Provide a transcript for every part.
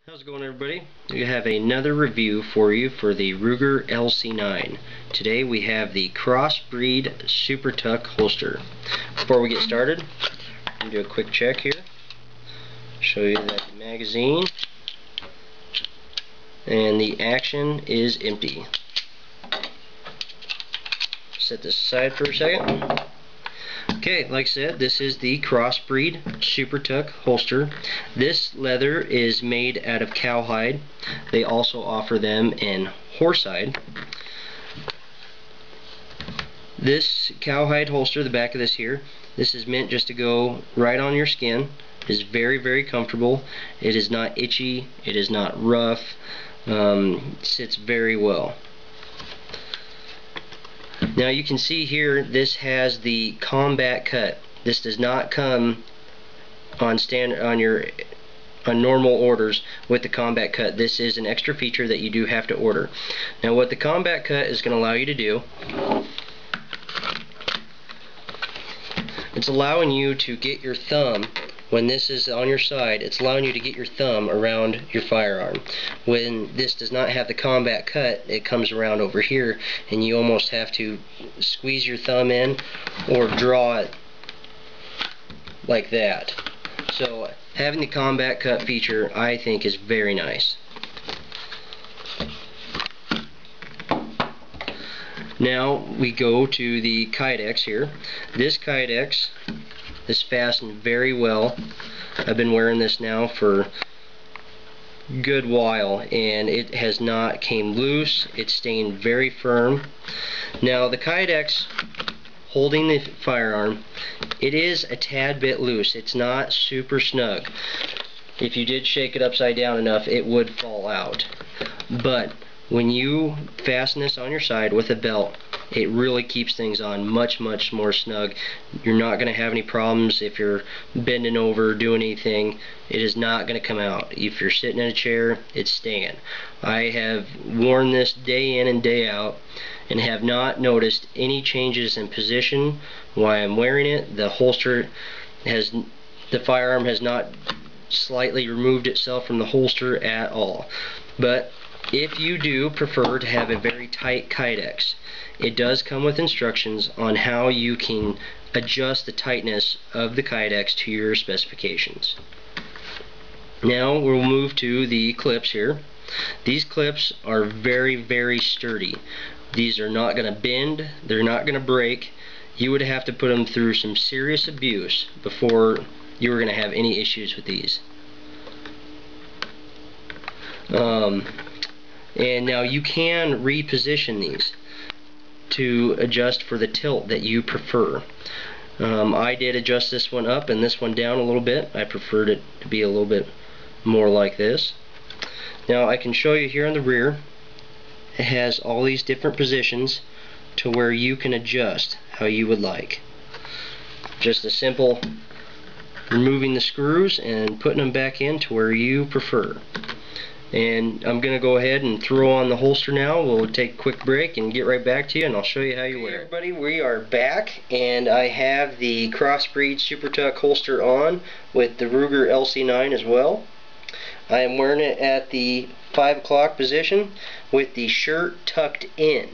How's it going, everybody? We have another review for you for the Ruger LC9. Today we have the CrossBreed SuperTuck holster. Before we get started, I'm going to do a quick check here. Show you that the magazine and the action is empty. Set this aside for a second. Okay, like I said, this is the CrossBreed SuperTuck holster. This leather is made out of cowhide. They also offer them in horsehide. This cowhide holster, the back of this here, this is meant just to go right on your skin. It is very, very comfortable. It is not itchy. It is not rough. Sits very well. Now you can see here this has the combat cut. This does not come on normal orders with the combat cut. This is an extra feature that you do have to order. Now what the combat cut is going to allow you to do, it's allowing you to get your thumb, when this is on your side, it's allowing you to get your thumb around your firearm. When this does not have the combat cut, it comes around over here and you almost have to squeeze your thumb in or draw it like that. So having the combat cut feature, I think, is very nice. Now we go to the Kydex here. This Kydex is fastened very well. I've been wearing this now for a good while and it has not came loose. It's staying very firm. Now the Kydex holding the firearm, it is a tad bit loose. It's not super snug. If you did shake it upside down enough, it would fall out. But when you fasten this on your side with a belt, it really keeps things on much more snug. You're not going to have any problems if you're bending over, doing anything. It is not going to come out. If you're sitting in a chair, it's staying. I have worn this day in and day out and have not noticed any changes in position while I'm wearing it. The holster has, the firearm has not slightly removed itself from the holster at all. But if you do prefer to have a very tight Kydex, it does come with instructions on how you can adjust the tightness of the Kydex to your specifications. Now we'll move to the clips here. These clips are very sturdy. These are not going to bend, they're not going to break. You would have to put them through some serious abuse before you were going to have any issues with these. And now you can reposition these to adjust for the tilt that you prefer. I did adjust this one up and this one down a little bit. I preferred it to be a little bit more like this. Now I can show you here on the rear, it has all these different positions to where you can adjust how you would like. Just a simple removing the screws and putting them back in to where you prefer. And I'm going to go ahead and throw on the holster now. We'll take a quick break and get right back to you, and I'll show you how you wear it. Everybody, we are back, and I have the CrossBreed SuperTuck holster on with the Ruger LC9 as well. I am wearing it at the 5 o'clock position with the shirt tucked in.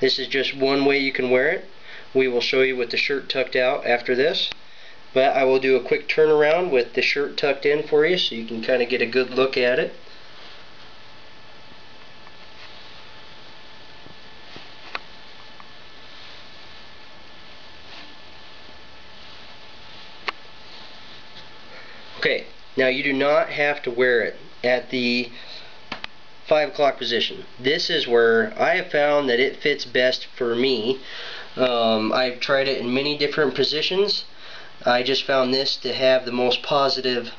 This is just one way you can wear it. We will show you with the shirt tucked out after this. But I will do a quick turnaround with the shirt tucked in for you so you can kind of get a good look at it. Okay, now you do not have to wear it at the 5 o'clock position. This is where I have found that it fits best for me. I've tried it in many different positions. I just found this to have the most positive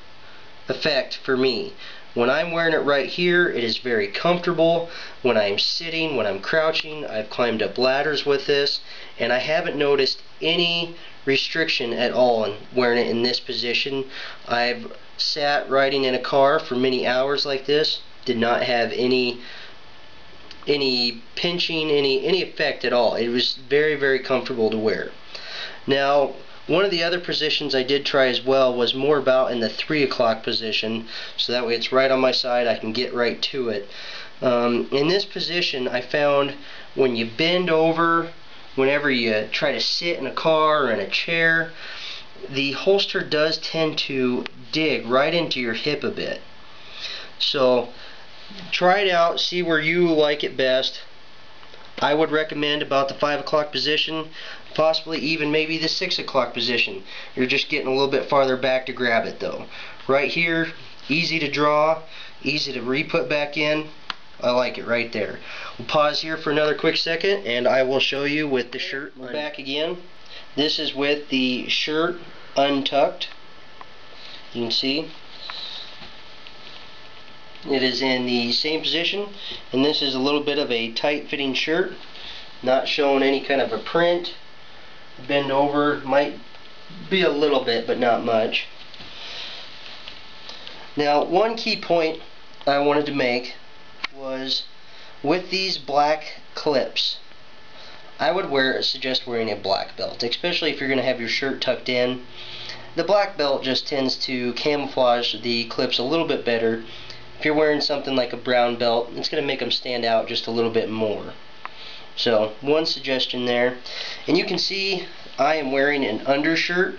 effect for me. When I'm wearing it right here, it is very comfortable. When I'm sitting, when I'm crouching, I've climbed up ladders with this, and I haven't noticed any restriction at all in wearing it in this position. I've sat riding in a car for many hours like this, did not have any pinching, any effect at all. It was very comfortable to wear. Now One of the other positions I did try as well was more about in the 3 o'clock position, so that way it's right on my side, I can get right to it. In this position, I found when you bend over, whenever you try to sit in a car or in a chair, the holster does tend to dig right into your hip a bit. So try it out, see where you like it best. I would recommend about the 5 o'clock position, possibly even maybe the 6 o'clock position. You're just getting a little bit farther back to grab it though. Right here, easy to draw, easy to re-put back in. I like it right there. We'll pause here for another quick second and I will show you with the shirt. We're back again. This is with the shirt untucked. You can see it is in the same position, and this is a little bit of a tight fitting shirt, not showing any kind of a print. Bend over might be a little bit, but not much. Now, one key point I wanted to make was with these black clips, I would suggest wearing a black belt, especially if you're going to have your shirt tucked in. The black belt just tends to camouflage the clips a little bit better. If you're wearing something like a brown belt, it's going to make them stand out just a little bit more. So, one suggestion there. And you can see I am wearing an undershirt.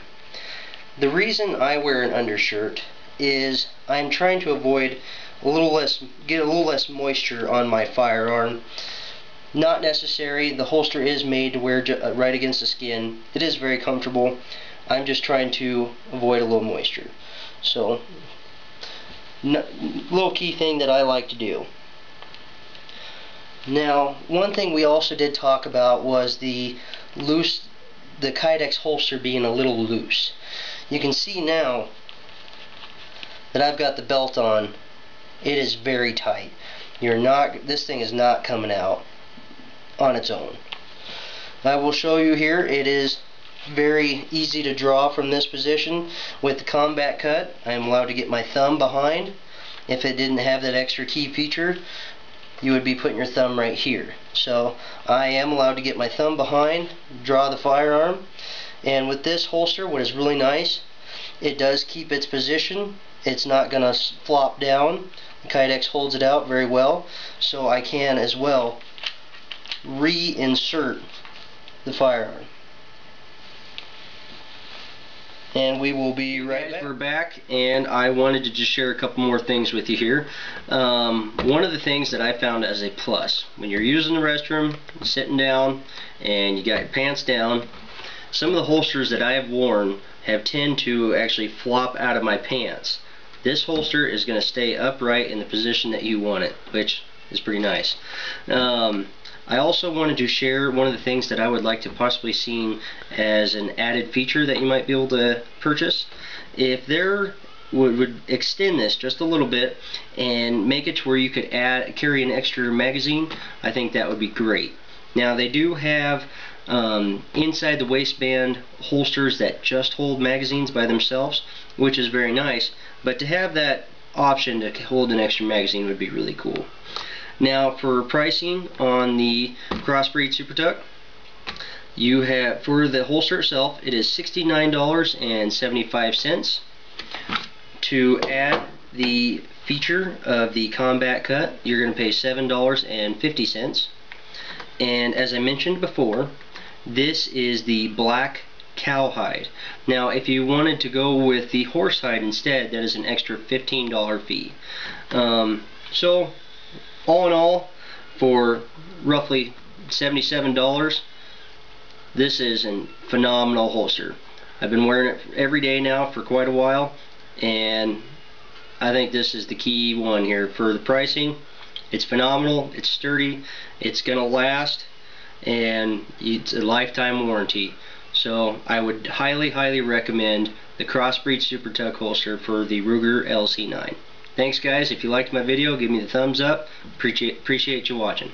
The reason I wear an undershirt is I'm trying to avoid get a little less moisture on my firearm. Not necessary. The holster is made to wear right against the skin. It is very comfortable. I'm just trying to avoid a little moisture. So, little key thing that I like to do. Now, one thing we also did talk about was the Kydex holster being a little loose. You can see now that I've got the belt on. It is very tight. This thing is not coming out on its own. I will show you here. It is very easy to draw from this position. With the combat cut, I am allowed to get my thumb behind. If it didn't have that extra key feature, you would be putting your thumb right here. So I am allowed to get my thumb behind, draw the firearm, and with this holster, what is really nice, it does keep its position. It's not going to flop down. The Kydex holds it out very well, so I can as well reinsert the firearm. And we will be right back. We're back, and I wanted to just share a couple more things with you here. One of the things that I found as a plus, when you're using the restroom, sitting down, and you got your pants down, some of the holsters that I have worn have tend to actually flop out of my pants. This holster is going to stay upright in the position that you want it, which is pretty nice. I also wanted to share one of the things that I would like to possibly see as an added feature that you might be able to purchase. If there would extend this just a little bit and make it to where you could carry an extra magazine, I think that would be great. Now, they do have inside the waistband holsters that just hold magazines by themselves, which is very nice, but to have that option to hold an extra magazine would be really cool. Now, for pricing on the CrossBreed SuperTuck, you have, for the holster itself, it is $69.75. To add the feature of the combat cut, you're going to pay $7.50. And as I mentioned before, this is the black cowhide. Now, if you wanted to go with the horsehide instead, that is an extra $15 fee. So, all in all, for roughly $77, this is a phenomenal holster. I've been wearing it every day now for quite a while, and I think this is the key one here for the pricing. It's phenomenal, it's sturdy, it's gonna last, and it's a lifetime warranty. So I would highly recommend the CrossBreed SuperTuck holster for the Ruger LC9. Thanks guys. If you liked my video, give me the thumbs up. Appreciate you watching.